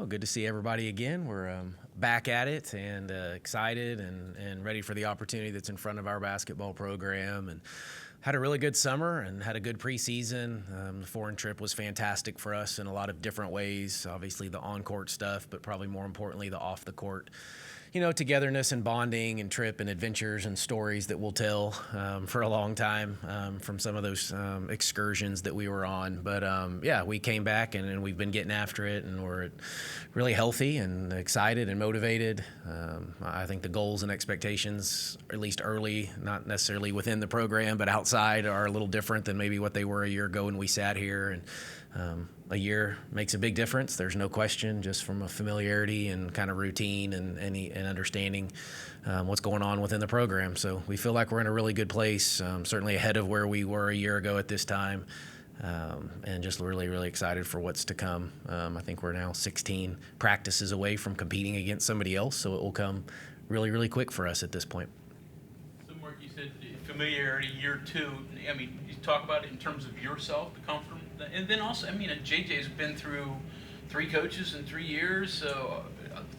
Oh, good to see everybody again. We're back at it and excited and ready for the opportunity that's in front of our basketball program. And had a really good summer and had a good preseason. The foreign trip was fantastic for us in a lot of different ways. Obviously the on-court stuff, but probably more importantly the off-the-court, togetherness and bonding and trip and adventures and stories that we'll tell for a long time from some of those excursions that we were on. But we came back and we've been getting after it, and we're really healthy and excited and motivated. I think the goals and expectations, at least early, not necessarily within the program, but outside, are a little different than maybe what they were a year ago when we sat here. And a year makes a big difference. There's no question, just from a familiarity and kind of routine and understanding what's going on within the program. So we feel like we're in a really good place, certainly ahead of where we were a year ago at this time, and just really, really excited for what's to come. I think we're now 16 practices away from competing against somebody else, so it will come really, really quick for us at this point. So, Mark, you said familiarity, year two. I mean, you talk about it in terms of yourself, the comfort. And then also, JJ's been through 3 coaches in 3 years. So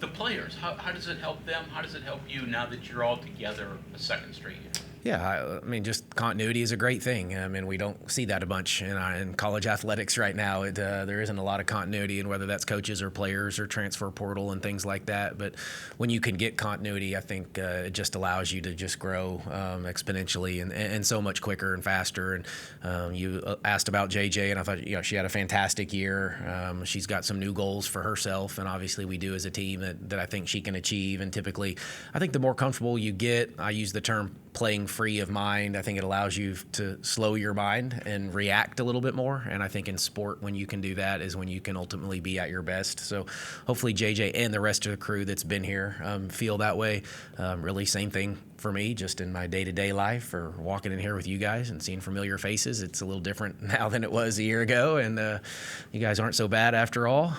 the players, how does it help them? How does it help you now that you're all together a second straight year? Yeah, just continuity is a great thing. We don't see that a bunch in college athletics right now. There isn't a lot of continuity, and whether that's coaches or players or transfer portal and things like that. But when you can get continuity, I think it just allows you to just grow exponentially and so much quicker and faster. And you asked about JJ, and I thought she had a fantastic year. She's got some new goals for herself, and obviously we do as a team that I think she can achieve. And typically, I think the more comfortable you get, I use the term playing free of mind. I think it allows you to slow your mind and react a little bit more. And I think in sport, when you can do that is when you can ultimately be at your best. So hopefully JJ and the rest of the crew that's been here feel that way. Really same thing for me, just in my day-to-day life, or walking in here with you guys and seeing familiar faces. It's a little different now than it was a year ago, and you guys aren't so bad after all.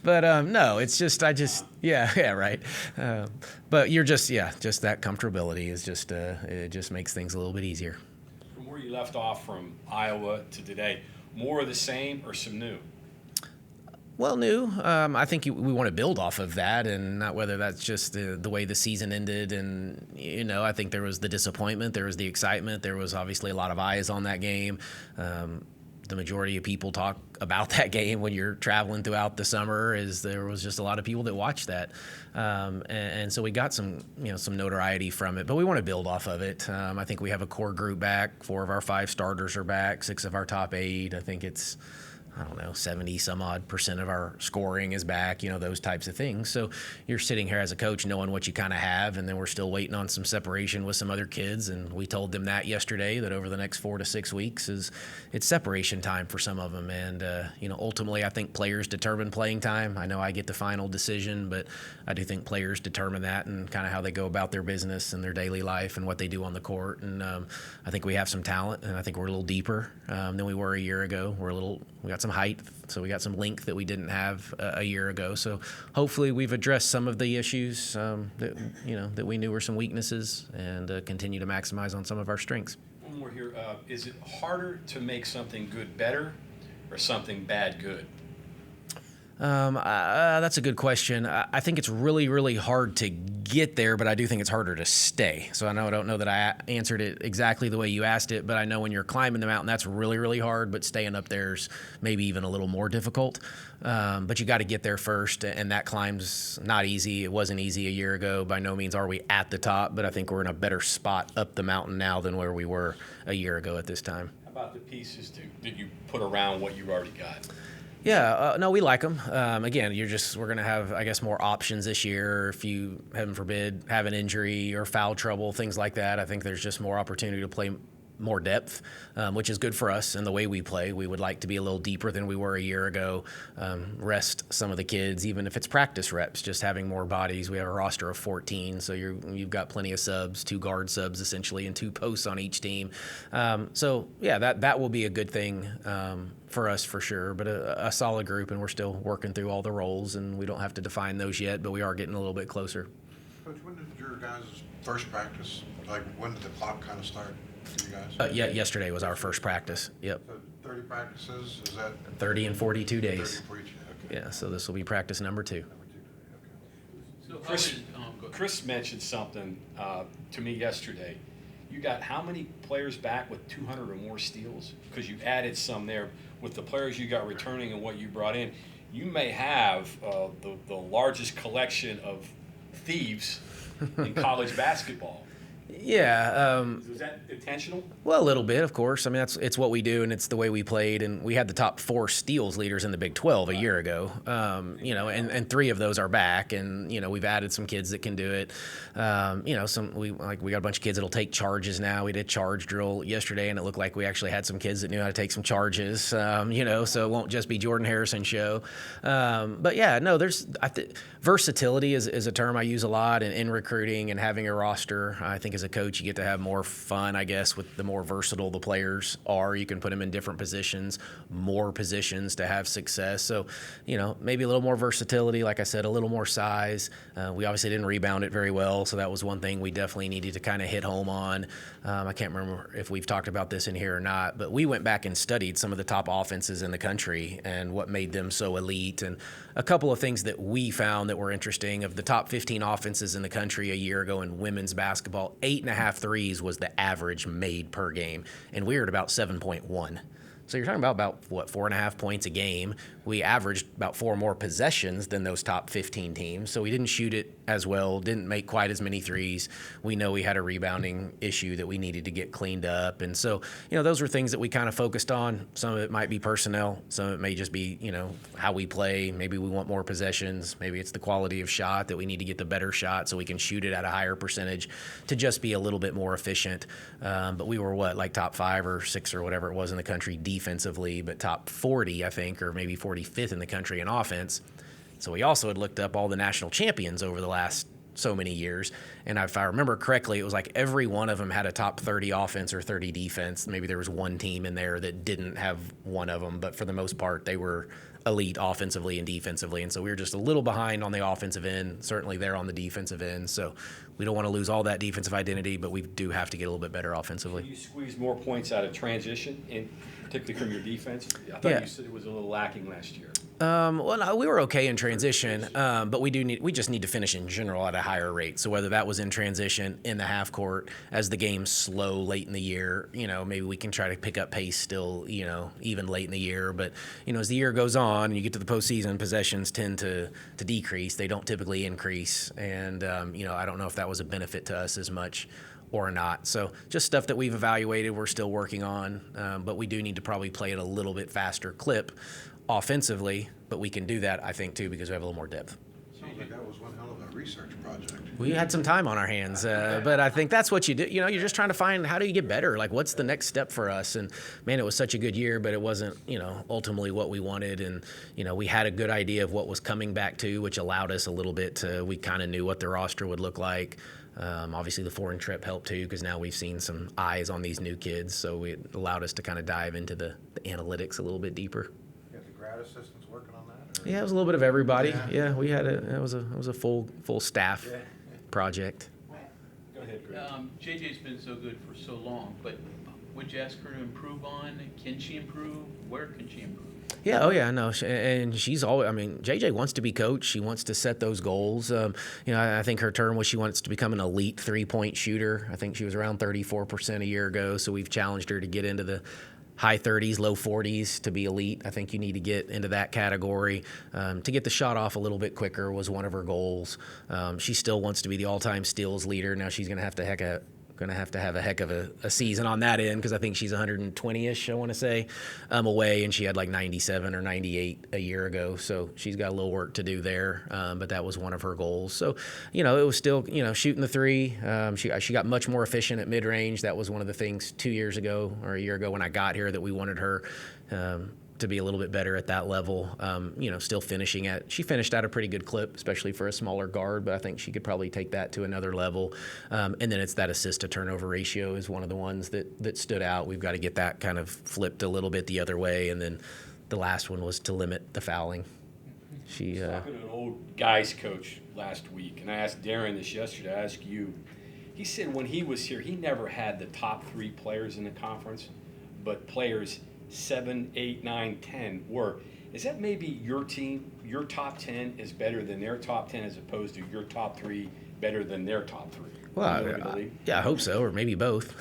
No, it's just right. But you're just that comfortability is just it just makes things a little bit easier. From where you left off from Iowa to today, more of the same or some new? Well, new. I think we want to build off of that, and not whether that's just the way the season ended. And, I think there was the disappointment, there was the excitement, there was obviously a lot of eyes on that game. The majority of people talk about that game when you're traveling throughout the summer is there was just a lot of people that watched that. And so we got some notoriety from it, but we want to build off of it. I think we have a core group back. 4 of our 5 starters are back, 6 of our top 8. I think it's 70 some odd % of our scoring is back, those types of things. So you're sitting here as a coach knowing what you kind of have, and then we're still waiting on some separation with some other kids. And we told them that yesterday, that over the next 4 to 6 weeks it's separation time for some of them. And, ultimately I think players determine playing time. I know I get the final decision, but I do think players determine that and kind of how they go about their business and their daily life and what they do on the court. And I think we have some talent, and I think we're a little deeper than we were a year ago. We got some height, so we got some length that we didn't have a year ago. So hopefully we've addressed some of the issues that we knew were some weaknesses, and continue to maximize on some of our strengths. One more here. Is it harder to make something good better or something bad good? That's a good question. I think it's really, really hard to get there, but I do think it's harder to stay. So I don't know that I answered it exactly the way you asked it, but I know when you're climbing the mountain, that's really, really hard, but staying up there's maybe even a little more difficult. But you got to get there first, and that climb's not easy. It wasn't easy a year ago. By no means are we at the top, but I think we're in a better spot up the mountain now than where we were a year ago at this time. How about the pieces that you put around what you already got? Yeah, no, we like them. Again, we're going to have, I guess, more options this year. If you, heaven forbid, have an injury or foul trouble, things like that, I think there's just more opportunity to play more depth, which is good for us and the way we play. We would like to be a little deeper than we were a year ago, rest some of the kids, even if it's practice reps, just having more bodies. We have a roster of 14, so you've got plenty of subs, 2 guard subs essentially, and 2 posts on each team. That will be a good thing for us for sure, but a solid group, and we're still working through all the roles, and we don't have to define those yet, but we are getting a little bit closer. Coach, when did your guys' first practice, when did the clock kind of start? For you guys? Yesterday was our first practice. Yep. So 30 practices, is that? 30 and 42 days. 30 and 42, Yeah, so this will be practice number 2. So Chris mentioned something to me yesterday. You got how many players back with 200 or more steals? Because you added some there with the players you got returning and what you brought in. You may have the largest collection of thieves in college basketball. Yeah. Was that intentional? Well, a little bit, of course. I mean, it's what we do, and it's the way we played. And we had the top 4 steals leaders in the Big 12 a year ago. And 3 of those are back, and we've added some kids that can do it. We got a bunch of kids that'll take charges now. We did charge drill yesterday, and it looked like we actually had some kids that knew how to take some charges. So it won't just be Jordan Harrison show. But yeah, no, versatility is a term I use a lot in recruiting and having a roster. I think as a coach, you get to have more fun, I guess, with the more versatile the players are. You can put them in different positions, more positions to have success. So, maybe a little more versatility, like I said, a little more size. We obviously didn't rebound it very well, so that was one thing we definitely needed to kind of hit home on. I can't remember if we've talked about this in here or not, but we went back and studied some of the top offenses in the country and what made them so elite. And a couple of things that we found that were interesting: of the top 15 offenses in the country a year ago in women's basketball, 8.5 threes was the average made per game, and we were at about 7.1. So you're talking about 4.5 points a game. We averaged about 4 more possessions than those top 15 teams. So we didn't shoot it as well, didn't make quite as many threes. We know we had a rebounding issue that we needed to get cleaned up. And so, those were things that we kind of focused on. Some of it might be personnel. Some of it may just be, how we play. Maybe we want more possessions. Maybe it's the quality of shot that we need to get the better shot so we can shoot it at a higher percentage to just be a little bit more efficient. But we were top 5 or 6 or whatever it was in the country defensively, but top 40, I think, or maybe 45th in the country in offense. So we also had looked up all the national champions over the last so many years, and if I remember correctly, it was like every one of them had a top 30 offense or 30 defense. Maybe there was one team in there that didn't have one of them, but for the most part, they were elite offensively and defensively. And so we were just a little behind on the offensive end, certainly there on the defensive end. So we don't want to lose all that defensive identity, but we do have to get a little bit better offensively. You squeeze more points out of transition, and particularly from your defense. I thought you said it was a little lacking last year. No, we were okay in transition, but we just need to finish in general at a higher rate. So whether that was in transition, in the half court, as the game's slow late in the year, maybe we can try to pick up pace still, even late in the year. But, as the year goes on and you get to the postseason, possessions tend to decrease. They don't typically increase. And, I don't know if that was a benefit to us as much or not. So just stuff that we've evaluated, we're still working on, but we do need to probably play at a little bit faster clip offensively, but we can do that, I think, too, because we have a little more depth. Sounds like that was one hell of a research project. We had some time on our hands, but I think that's what you do. You're just trying to find how do you get better? Like, what's the next step for us? And, man, it was such a good year, but it wasn't, ultimately what we wanted. And, we had a good idea of what was coming back to, which allowed us a little bit to, we kind of knew what the roster would look like. Obviously, the foreign trip helped, too, because now we've seen some eyes on these new kids. So it allowed us to kind of dive into the analytics a little bit deeper. Grad assistants working on that? Or? Yeah, it was a little bit of everybody. Yeah, we had it was a full staff project. Go ahead, Greg. JJ's been so good for so long, but would you ask her to improve on? Can she improve? Where can she improve? Yeah, oh yeah, no, and she's always. I mean, JJ wants to be coach. She wants to set those goals. I think her term was she wants to become an elite 3-point shooter. I think she was around 34% a year ago. So we've challenged her to get into the high 30s, low 40s to be elite. I think you need to get into that category. To get the shot off a little bit quicker was one of her goals. She still wants to be the all-time steals leader. Now she's going to have to have a heck of a season on that end, because I think she's 120-ish, I want to say, away, and she had like 97 or 98 a year ago. So she's got a little work to do there, but that was one of her goals. So, it was still, shooting the three. She got much more efficient at mid-range. That was one of the things 2 years ago or a year ago when I got here that we wanted her to be a little bit better at that level. Still she finished at a pretty good clip, especially for a smaller guard, but I think she could probably take that to another level. And then it's that assist to turnover ratio is one of the ones that stood out. We've got to get that kind of flipped a little bit the other way. And then the last one was to limit the fouling. I was talking to an old guys coach last week, and I asked Darren this yesterday. I asked you. He said when he was here, he never had the top 3 players in the conference, but players 7, 8, 9, 10 were. Is that maybe your team? your top 10 is better than their top 10 as opposed to your top 3 better than their top 3? Well, yeah, I hope so, or maybe both.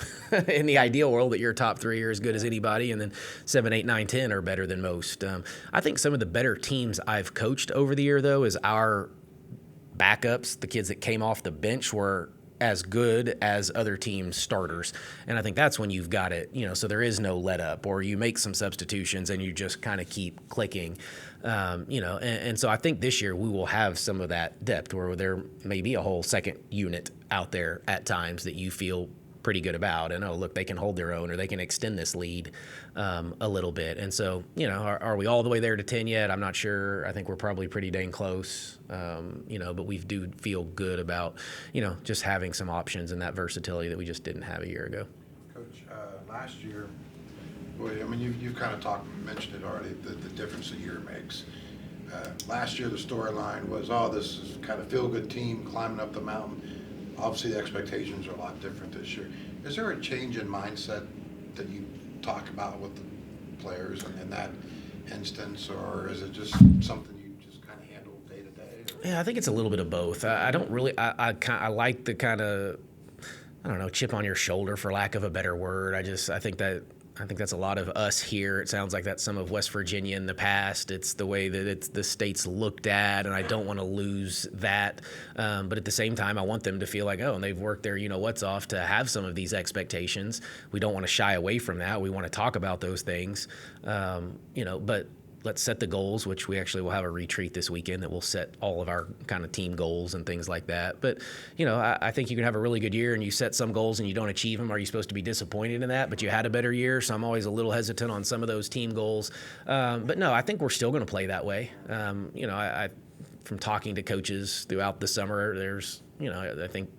In the ideal world, that your top 3 are as good as anybody, and then 7, 8, 9, 10 are better than most. I think some of the better teams I've coached over the year, though, is our backups, the kids that came off the bench, were as good as other teams' starters. And I think that's when you've got it, so there is no let up, or you make some substitutions and you just kind of keep clicking, and so I think this year we will have some of that depth where there may be a whole second unit out there at times that you feel pretty good about, and look, they can hold their own, or they can extend this lead a little bit. And so, are we all the way there to 10 yet? I'm not sure. I think we're probably pretty dang close, but we do feel good about, just having some options and that versatility that we just didn't have a year ago. Coach, last year, boy, I mean, you've kind of mentioned it already, the difference a year makes. Last year, the storyline was, this is kind of feel-good team climbing up the mountain. Obviously, the expectations are a lot different this year. Is there a change in mindset that you talk about with the players in that instance, or is it just something you just kind of handle day to day? Yeah, I think it's a little bit of both. I don't really. I like the kind of, I don't know, chip on your shoulder, for lack of a better word. I think that's a lot of us here. It sounds like that's some of West Virginia in the past. It's the way that the state's looked at, and I don't want to lose that. But at the same time, I want them to feel like, and they've worked their what's off to have some of these expectations. We don't want to shy away from that. We want to talk about those things, but let's set the goals, which we actually will have a retreat this weekend that will set all of our kind of team goals and things like that. But, I think you can have a really good year and you set some goals and you don't achieve them. Are you supposed to be disappointed in that? But you had a better year, so I'm always a little hesitant on some of those team goals. But no, I think we're still going to play that way. I from talking to coaches throughout the summer, there's, I think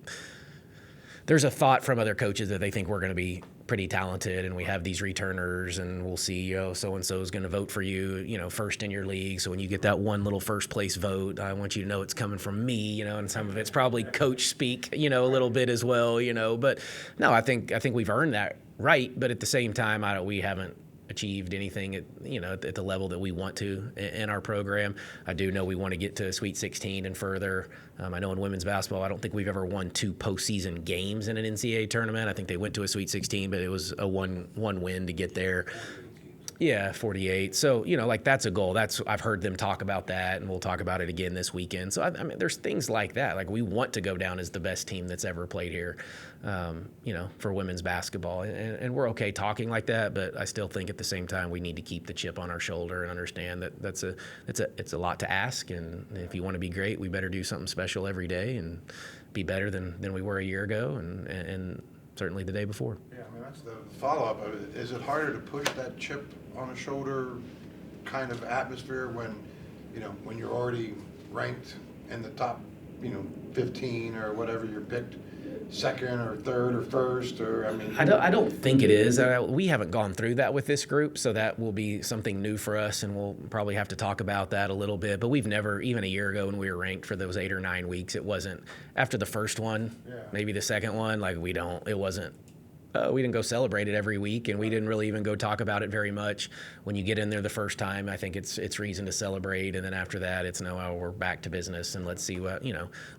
there's a thought from other coaches that they think we're going to be pretty talented, and we have these returners, and we'll see, so-and-so is going to vote for you, first in your league. So when you get that one little first place vote, I want you to know it's coming from me, and some of it's probably coach speak, a little bit as well, but no, I think we've earned that right. But at the same time, we haven't achieved anything at the level that we want to in our program. I do know we want to get to Sweet 16 and further. I know in women's basketball, I don't think we've ever won 2 postseason games in an NCAA tournament. I think they went to a Sweet 16, but it was a one win to get there. Yeah, 48. So, that's a goal. I've heard them talk about that, and we'll talk about it again this weekend. So, I mean, there's things like that. Like, we want to go down as the best team that's ever played here, for women's basketball. And we're okay talking like that, but I still think at the same time we need to keep the chip on our shoulder and understand that it's a lot to ask. And if you want to be great, we better do something special every day and be better than we were a year ago and certainly the day before. Yeah, I mean, that's the follow-up. Is it harder to push that chip on a shoulder kind of atmosphere when you're already ranked in the top, 15 or whatever you're picked, second or third or first, or I don't think it is. We haven't gone through that with this group, so that will be something new for us, and we'll probably have to talk about that a little bit. But we've never, even a year ago when we were ranked for those 8 or 9 weeks, it wasn't after the first one, maybe the second one, it wasn't. We didn't go celebrate it every week, and we didn't really even go talk about it very much. When you get in there the first time, I think it's reason to celebrate, and then after that, it's we're back to business, and let's see what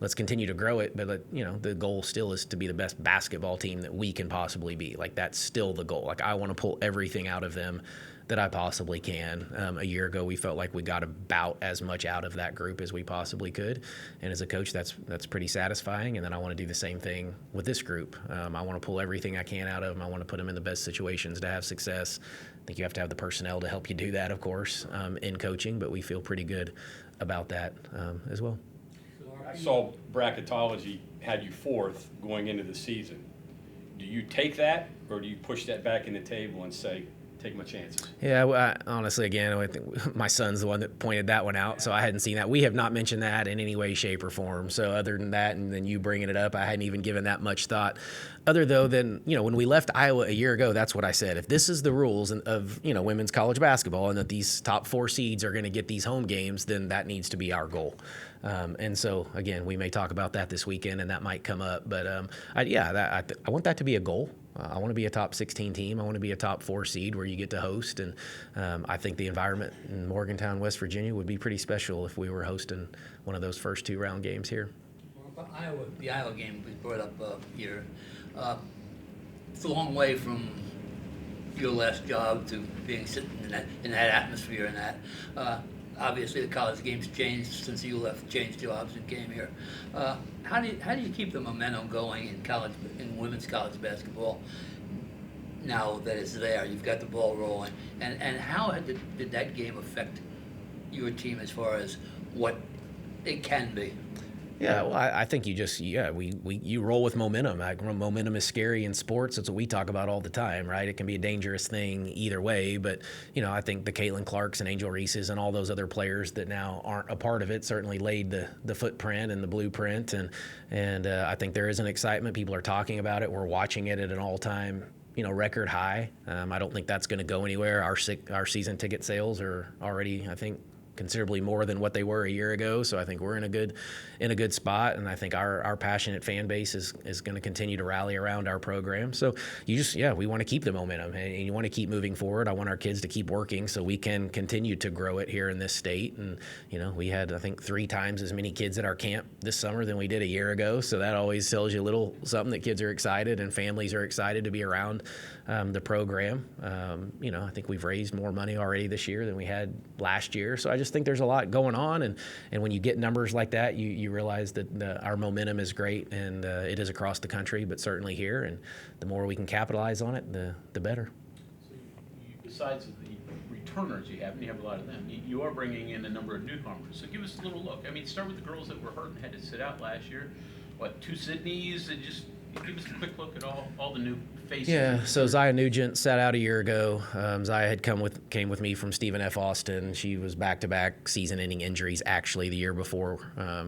let's continue to grow it. But the goal still is to be the best basketball team that we can possibly be. That's still the goal. I want to pull everything out of them that I possibly can. A year ago, we felt like we got about as much out of that group as we possibly could. And as a coach, that's pretty satisfying. And then I want to do the same thing with this group. I want to pull everything I can out of them. I want to put them in the best situations to have success. I think you have to have the personnel to help you do that, of course, in coaching, but we feel pretty good about that as well. I saw bracketology had you 4th going into the season. Do you take that, or do you push that back in the table and say, take my chances? Yeah, honestly, again, I think my son's the one that pointed that one out, so I hadn't seen that. We have not mentioned that in any way, shape, or form. So other than that, and then you bringing it up, I hadn't even given that much thought. Other though than, when we left Iowa a year ago, that's what I said. If this is the rules of, women's college basketball, and that these top 4 seeds are going to get these home games, then that needs to be our goal. And so, again, we may talk about that this weekend, and that might come up. But, I want that to be a goal. I want to be a top 16 team. I want to be a top 4 seed where you get to host. And I think the environment in Morgantown, West Virginia would be pretty special if we were hosting one of those first 2-round games here. Well, the Iowa game was brought up here. It's a long way from your last job to being sitting in that atmosphere and that. Obviously, the college game's changed since you left, changed jobs and came here. How do you keep the momentum going in women's college basketball now that it's there? You've got the ball rolling, and how did that game affect your team as far as what it can be? Yeah, well, I think you roll with momentum. Momentum is scary in sports. That's what we talk about all the time, right? It can be a dangerous thing either way, but I think the Caitlin Clarks and Angel Reeses and all those other players that now aren't a part of it certainly laid the footprint and the blueprint, and I think there is an excitement. People are talking about it. We're watching it at an all-time record high. I don't think that's going to go anywhere. Our season ticket sales are already, I think, considerably more than what they were a year ago. So I think we're in a good spot, and I think our passionate fan base is going to continue to rally around our program. So we want to keep the momentum, and you want to keep moving forward. I want our kids to keep working so we can continue to grow it here in this state. And we had, I think, 3 times as many kids at our camp this summer than we did a year ago. So that always tells you a little something, that kids are excited and families are excited to be around the program. I think we've raised more money already this year than we had last year. So I just think there's a lot going on, and when you get numbers like that, you realize that our momentum is great, and it is across the country, but certainly here, and the more we can capitalize on it, the better. So besides the returners you have, and you have a lot of them, you are bringing in a number of newcomers. So give us a little look. I mean, start with the girls that were hurt and had to sit out last year. 2 Sydneys, and just give us a quick look at all the new faces. Yeah, so Zaya Nugent sat out a year ago. Zaya had came with me from Stephen F. Austin. She was back-to-back season-ending injuries. Actually, the year before,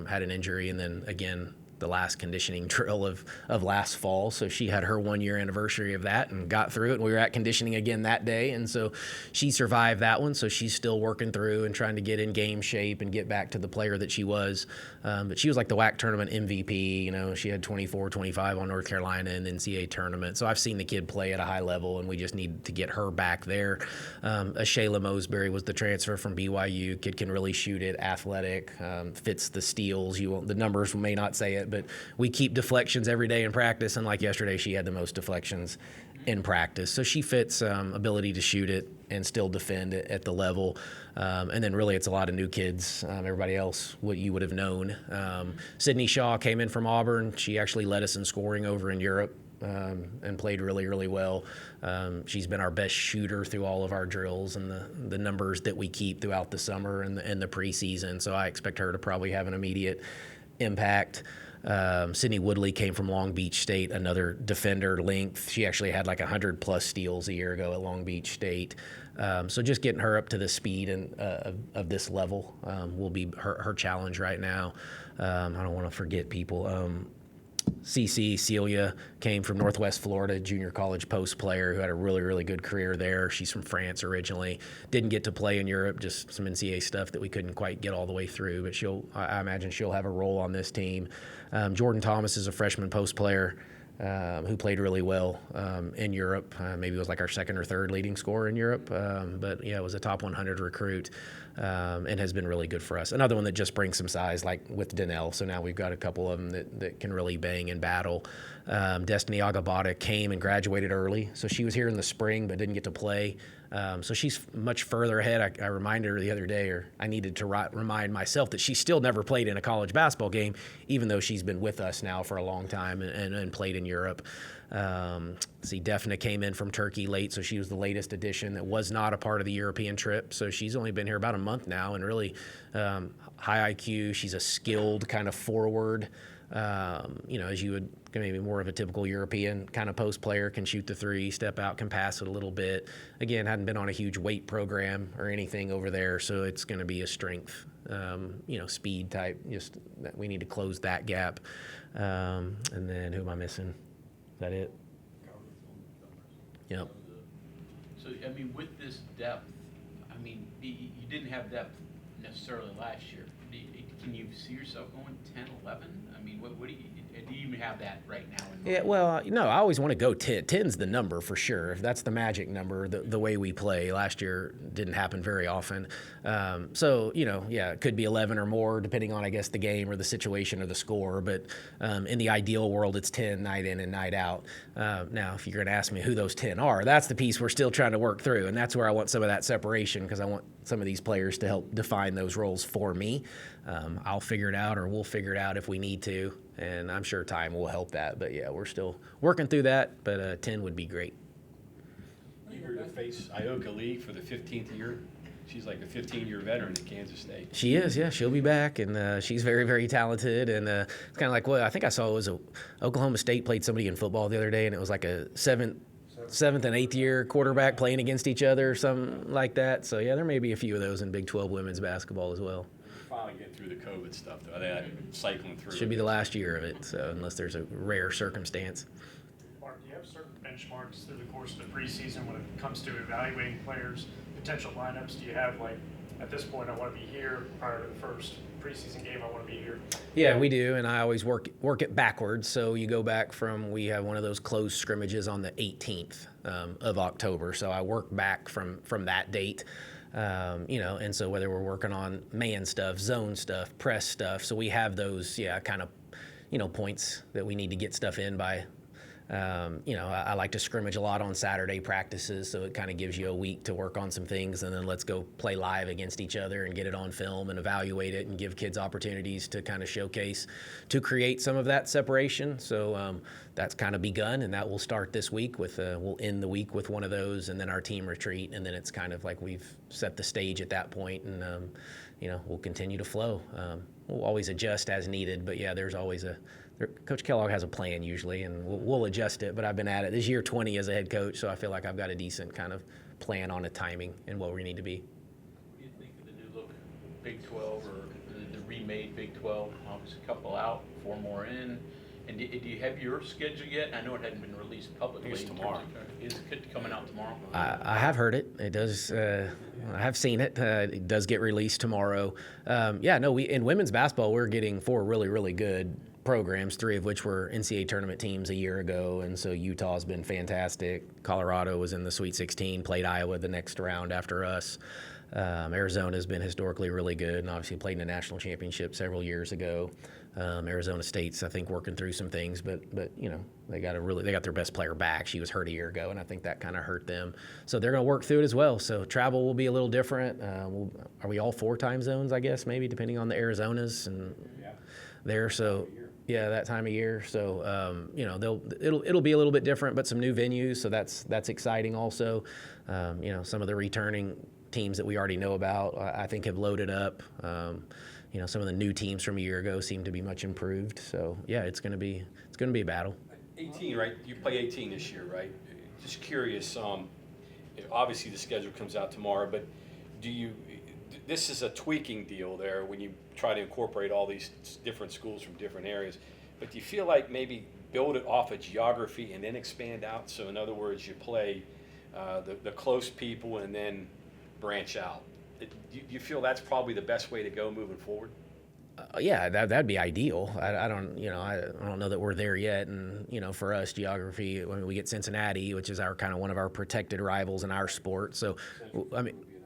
had an injury, and then again the last conditioning drill of last fall. So she had her 1-year anniversary of that and got through it. And we were at conditioning again that day. And so she survived that one. So she's still working through and trying to get in game shape and get back to the player that she was. But she was like the WAC tournament MVP. You know, she had 24, 25 on North Carolina in the NCAA tournament. So I've seen the kid play at a high level, and we just need to get her back there. Shayla Mosbury was the transfer from BYU. Kid can really shoot it, athletic, fits the steals. The numbers may not say it, but we keep deflections every day in practice. And like yesterday, she had the most deflections in practice. So she fits ability to shoot it and still defend it at the level. And then really it's a lot of new kids. Everybody else, what you would have known. Sydney Shaw came in from Auburn. She actually led us in scoring over in Europe and played really, really well. She's been our best shooter through all of our drills and the numbers that we keep throughout the summer and the preseason. So I expect her to probably have an immediate impact. Sydney Woodley came from Long Beach State, another defender length. She actually had like 100+ steals a year ago at Long Beach State. So just getting her up to the speed and of this level will be her challenge right now. I don't want to forget people. Celia came from Northwest Florida, junior college post player who had a really, really good career there. She's from France originally. Didn't get to play in Europe, just some NCAA stuff that we couldn't quite get all the way through. But I imagine she'll have a role on this team. Jordan Thomas is a freshman post player who played really well in Europe. Maybe was like our second or third leading scorer in Europe. But yeah, was a top 100 recruit and has been really good for us. Another one that just brings some size, like with Donnell. So now we've got a couple of them that can really bang in battle. Destiny Agabata came and graduated early. So she was here in the spring but didn't get to play. So she's much further ahead. I reminded her the other day, or I needed to remind myself that she still never played in a college basketball game, even though she's been with us now for a long time and played in Europe. Daphne came in from Turkey late, so she was the latest addition that was not a part of the European trip. So she's only been here about a month now, and really high IQ. She's a skilled kind of forward. As you would maybe more of a typical European kind of post player, can shoot the three, step out, can pass it a little bit. Again, hadn't been on a huge weight program or anything over there, so it's going to be a strength, speed type. Just that we need to close that gap. And then who am I missing? Is that it? Yep. So, I mean, with this depth, I mean, you didn't have depth necessarily last year. can you see yourself going 10, 11? I mean, what do you even have that right now? Yeah, well, no, I always want to go 10. 10's the number for sure. If that's the magic number, the way we play. Last year didn't happen very often. So, yeah, it could be 11 or more depending on, I guess, the game or the situation or the score. But in the ideal world, it's 10 night in and night out. Now, if you're going to ask me who those 10 are, that's the piece we're still trying to work through. And that's where I want some of that separation because I want some of these players to help define those roles for me. I'll figure it out or we'll figure it out if we need to. And I'm sure time will help that. But, yeah, we're still working through that. But 10 would be great. Eager to face Ioka Lee for the 15th year. She's like a 15-year veteran at Kansas State. She is, yeah. She'll be back, and she's very, very talented. And it's kind of like what I think I saw was Oklahoma State played somebody in football the other day, and it was like a seventh and eighth year quarterback playing against each other or something like that. So, yeah, there may be a few of those in Big 12 women's basketball as well. Finally get through the COVID stuff, though. They're cycling through. Should be the last year of it, so unless there's a rare circumstance. Mark, do you have certain benchmarks through the course of the preseason when it comes to evaluating players, potential lineups? Do you have, like, at this point, I want to be here prior to the first preseason game, I want to be here? Yeah, we do, and I always work it backwards. So you go back from, we have one of those closed scrimmages on the 18th of October. So I work back from that date. And so whether we're working on man stuff, zone stuff, press stuff, so we have those, kind of, points that we need to get stuff in by. I like to scrimmage a lot on Saturday practices, so it kind of gives you a week to work on some things, and then let's go play live against each other and get it on film and evaluate it and give kids opportunities to kind of showcase, to create some of that separation. So that's kind of begun, and that will start this week with, we'll end the week with one of those, and then our team retreat, and then it's kind of like we've set the stage at that point, and, we'll continue to flow. We'll always adjust as needed, but yeah, there's always Coach Kellogg has a plan usually, and we'll adjust it. But I've been at it this year 20 as a head coach, so I feel like I've got a decent kind of plan on a timing and where we need to be. What do you think of the new look Big 12 or the remade Big 12? Obviously, a couple out, 4 more in. And do you have your schedule yet? I know it hadn't been released publicly. It's tomorrow. Is it coming out tomorrow? I have heard it. It does. I have seen it. It does get released tomorrow. In women's basketball, we're getting 4 really, really good programs, 3 of which were NCAA tournament teams a year ago, and so Utah's been fantastic. Colorado was in the Sweet 16, played Iowa the next round after us. Arizona's been historically really good, and obviously played in a national championship several years ago. Arizona State's, I think, working through some things, but they got their best player back. She was hurt a year ago, and I think that kind of hurt them. So they're going to work through it as well. So travel will be a little different. Are we all 4 time zones? I guess maybe depending on the Arizonas and there. So. Yeah, that time of year. So it'll be a little bit different, but some new venues. So that's exciting also. Some of the returning teams that we already know about, I think, have loaded up. Some of the new teams from a year ago seem to be much improved. So yeah, it's going to be a battle. 18, right? You play 18 this year, right? Just curious. Obviously the schedule comes out tomorrow, but this is a tweaking deal there when you try to incorporate all these different schools from different areas. But do you feel like maybe build it off of geography and then expand out? So in other words, you play the close people and then branch out. Do you feel that's probably the best way to go moving forward? Yeah, that'd be ideal. I don't know that we're there yet. And for us, geography. We get Cincinnati, which is one of our protected rivals in our sport. So,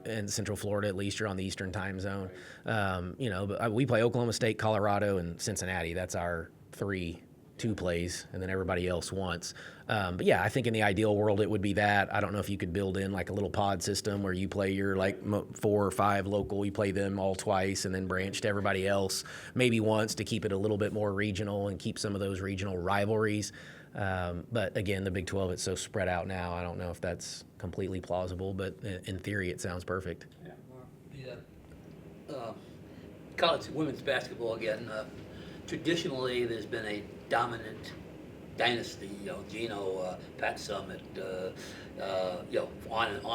in Central Florida, at least you're on the Eastern time zone. But we play Oklahoma State, Colorado, and Cincinnati. That's our 2 plays, and then everybody else once. But yeah, I think in the ideal world it would be that. I don't know if you could build in like a little pod system where you play your 4 or 5 local, you play them all twice, and then branch to everybody else maybe once to keep it a little bit more regional and keep some of those regional rivalries. But again, the Big 12, it's so spread out now. I don't know if that's completely plausible, but in theory, it sounds perfect. College women's basketball again. Traditionally, there's been a dominant dynasty. Gino, Pat Summitt, on and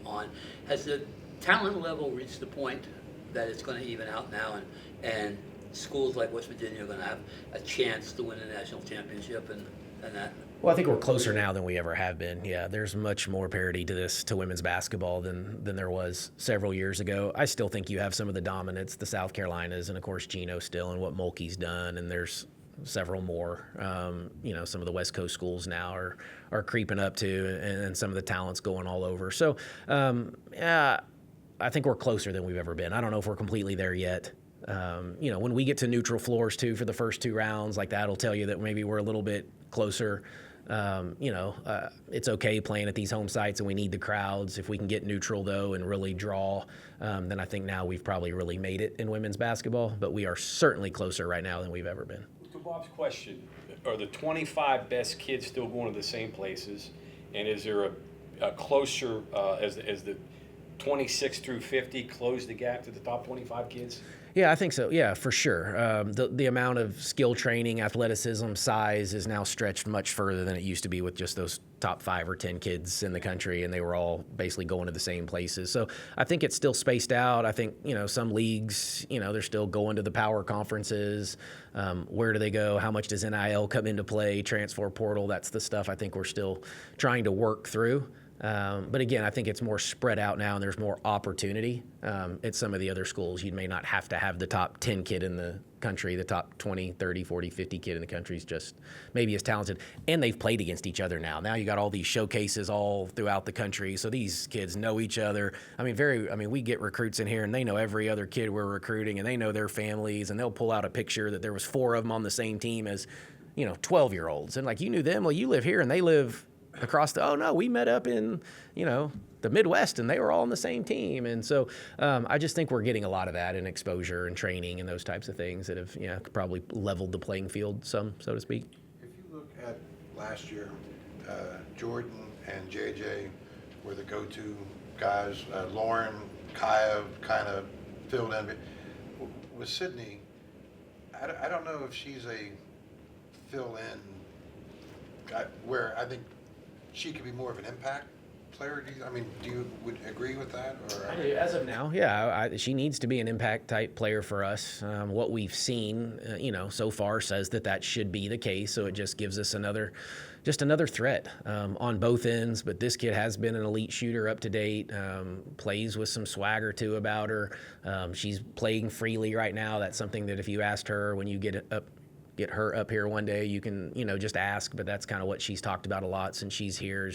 on. Has the talent level reached the point that it's going to even out now, and schools like West Virginia are going to have a chance to win a national championship and that? Well, I think we're closer now than we ever have been. Yeah, there's much more parity to women's basketball than there was several years ago. I still think you have some of the dominance, the South Carolinas, and of course Gino still, and what Mulkey's done, and there's several more. Some of the West Coast schools now are creeping up too, and some of the talent's going all over. So, yeah, I think we're closer than we've ever been. I don't know if we're completely there yet. When we get to neutral floors too for the first 2 rounds, like that'll tell you that maybe we're a little bit closer. It's okay playing at these home sites, and we need the crowds. If we can get neutral though and really draw, then I think now we've probably really made it in women's basketball. But we are certainly closer right now than we've ever been. To Bob's question, are the 25 best kids still going to the same places, and is there a closer as the 26 through 50 close the gap to the top 25 kids? Yeah, I think so. Yeah, for sure. The amount of skill training, athleticism, size is now stretched much further than it used to be with just those top 5 or 10 kids in the country, and they were all basically going to the same places. So I think it's still spaced out. I think, some leagues, they're still going to the power conferences. Where do they go? How much does NIL come into play? Transfer portal, that's the stuff I think we're still trying to work through. But again, I think it's more spread out now, and there's more opportunity. At some of the other schools, you may not have to have the top 10 kid in the country, the top 20, 30, 40, 50 kid in the country is just maybe as talented. And they've played against each other now. Now you got all these showcases all throughout the country, so these kids know each other. We get recruits in here, and they know every other kid we're recruiting, and they know their families, and they'll pull out a picture that there was 4 of them on the same team as, 12-year-olds. And like, you knew them, well, you live here, and they live across we met up in, the Midwest, and they were all on the same team. And so I just think we're getting a lot of that in exposure and training and those types of things that have, probably leveled the playing field some, so to speak. If you look at last year, Jordan and JJ were the go-to guys. Lauren, Kaya kind of filled in. With Sydney, I don't know if she's a fill-in guy, where I think she could be more of an impact player. Would agree with that? Or as of now, yeah, she needs to be an impact type player for us. What we've seen, so far says that should be the case. So it just gives us another threat on both ends. But this kid has been an elite shooter up to date. Plays with some swagger too about her. She's playing freely right now. That's something that if you asked her when you get her up here one day, you can, just ask, but that's kind of what she's talked about a lot since she's here.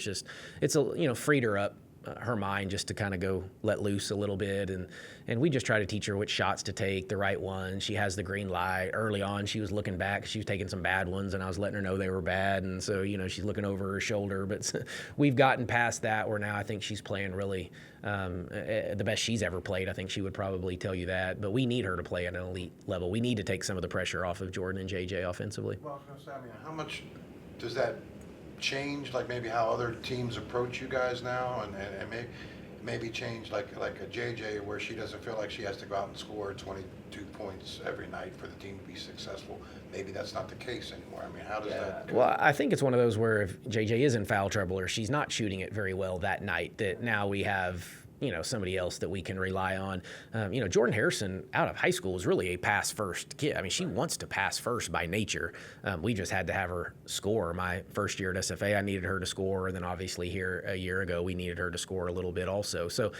It's freed her up, her mind, just to kind of go let loose a little bit. And we just try to teach her which shots to take, the right ones. She has the green light. Early on, she was looking back. She was taking some bad ones, and I was letting her know they were bad. And so, she's looking over her shoulder. But we've gotten past that, where now I think she's playing really the best she's ever played. I think she would probably tell you that. But we need her to play at an elite level. We need to take some of the pressure off of Jordan and JJ offensively. Well, I was going to say, how much does that change, like maybe how other teams approach you guys now, and maybe change like a JJ, where she doesn't feel like she has to go out and score 22 points every night for the team to be successful? Maybe that's not the case anymore. How does that go? Well, I think it's one of those where if JJ is in foul trouble or she's not shooting it very well that night, that now we have somebody else that we can rely on. Jordan Harrison out of high school was really a pass first kid. She wants to pass first by nature. We just had to have her score. My first year at SFA, I needed her to score. And then obviously here a year ago, we needed her to score a little bit also. So,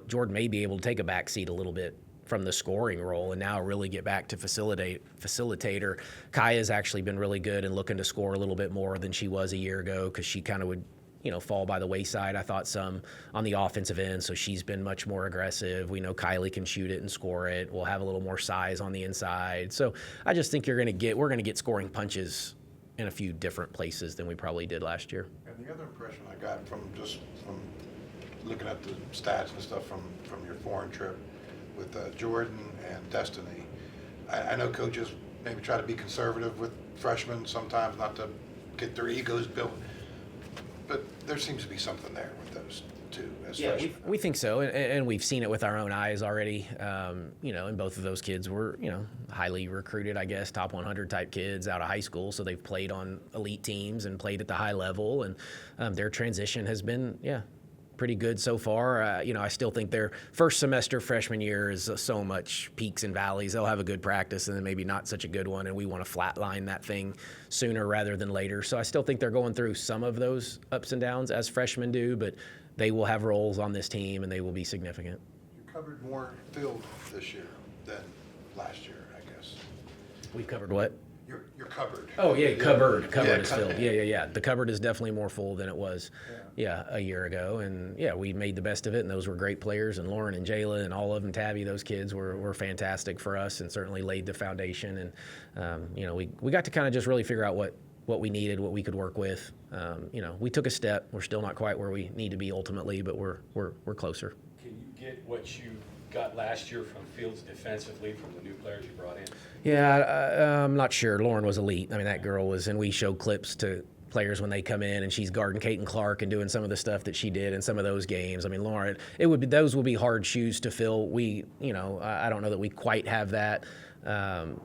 Jordan may be able to take a back seat a little bit from the scoring role and now really get back to facilitator. Kaya's actually been really good and looking to score a little bit more than she was a year ago, because she kind of would fall by the wayside, I thought, some on the offensive end. So she's been much more aggressive. We know Kylie can shoot it and score it. We'll have a little more size on the inside. So I just think we're going to get scoring punches in a few different places than we probably did last year. And the other impression I got from looking at the stats and stuff from your foreign trip with Jordan and Destiny, I know coaches maybe try to be conservative with freshmen sometimes, not to get their egos built. But there seems to be something there with those two as freshmen. We think so, and we've seen it with our own eyes already. And both of those kids were, highly recruited, I guess, top 100 type kids out of high school. So they've played on elite teams and played at the high level, and their transition has been, pretty good so far. I still think their first semester freshman year is so much peaks and valleys. They'll have a good practice and then maybe not such a good one, and we want to flatline that thing sooner rather than later. So I still think they're going through some of those ups and downs as freshmen do, but they will have roles on this team and they will be significant. You covered more field this year than last year, I guess. We covered what? You're covered. Oh, yeah, cupboard is cupboard. filled. Yeah. The cupboard is definitely more full than it was, a year ago. And, we made the best of it, and those were great players. And Lauren and Jayla and all of them, Tabby, those kids were fantastic for us and certainly laid the foundation. And, we got to kind of just really figure out what we needed, what we could work with. We took a step. We're still not quite where we need to be ultimately, but we're closer. Can you get what you got last year from Fields defensively from the new players you brought in? Yeah, I'm not sure. Lauren was elite. I mean, that girl was, and we show clips to players when they come in, and she's guarding Caton Clark and doing some of the stuff that she did in some of those games. I mean, Lauren, those will be hard shoes to fill. I don't know that we quite have that. So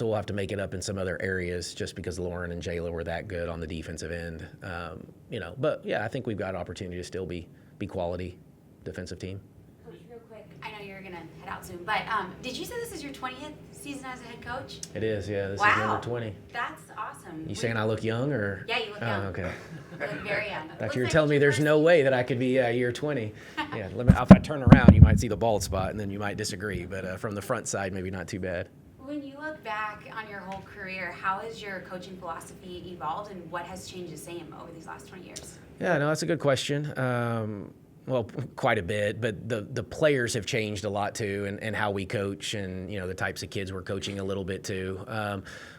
we'll have to make it up in some other areas just because Lauren and Jayla were that good on the defensive end. But I think we've got opportunity to still be quality defensive team. Coach, real quick, I know you're gonna head out soon, but did you say this is your 20th season as a head coach? It is, yeah. This is Wow. number 20. That's awesome. You saying I look young, or? Yeah, you look young. Oh, okay. You look very young. Thought you were telling me there's no way that I could be year 20. Yeah, if I turn around, you might see the bald spot, and then you might disagree. But from the front side, maybe not too bad. When you look back on your whole career, how has your coaching philosophy evolved, and what has changed the same over these last 20 years? Yeah, no, that's a good question. Well, quite a bit, but the players have changed a lot too, and how we coach, and the types of kids we're coaching a little bit too.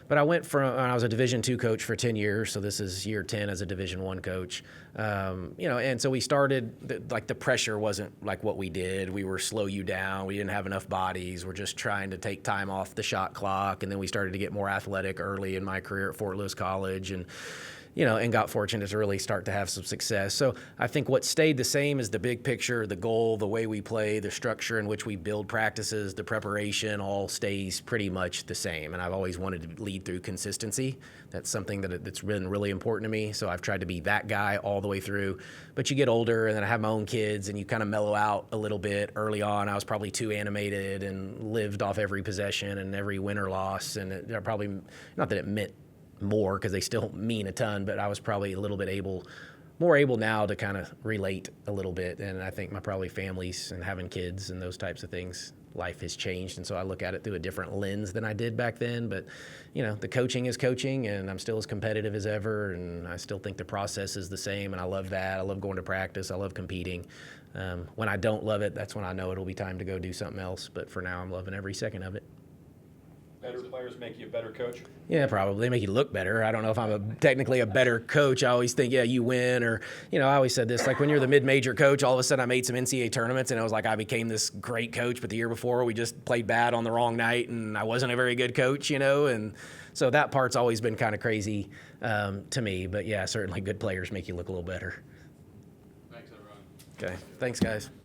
But I was a Division II coach for 10 years, so this is year 10 as a Division I coach. And so we started, the pressure wasn't like what we did. We were slow you down. We didn't have enough bodies. We're just trying to take time off the shot clock. And then we started to get more athletic early in my career at Fort Lewis College, and got fortunate to really start to have some success. So I think what stayed the same is the big picture, the goal, the way we play, the structure in which we build practices, the preparation all stays pretty much the same. And I've always wanted to lead through consistency. That's something that's been really important to me. So I've tried to be that guy all the way through. But you get older, and then I have my own kids, and you kind of mellow out a little bit. Early on, I was probably too animated and lived off every possession and every win or loss. And it probably, not that it meant more, because they still mean a ton, but I was probably a little bit more able now to kind of relate a little bit. And I think my probably families and having kids and those types of things, life has changed, and so I look at it through a different lens than I did back then. But the coaching is coaching, and I'm still as competitive as ever, and I still think the process is the same, and I love that. I love going to practice. I love competing. When I don't love it, that's when I know it'll be time to go do something else. But for now, I'm loving every second of it. Better players make you a better coach? Yeah, probably. They make you look better. I don't know if I'm technically a better coach. I always think, you win, or, I always said this, like when you're the mid-major coach, all of a sudden I made some NCAA tournaments, and it was like I became this great coach, but the year before we just played bad on the wrong night, and I wasn't a very good coach, and so that part's always been kind of crazy to me. But, yeah, certainly good players make you look a little better. Thanks, everyone. Okay. Thanks, guys.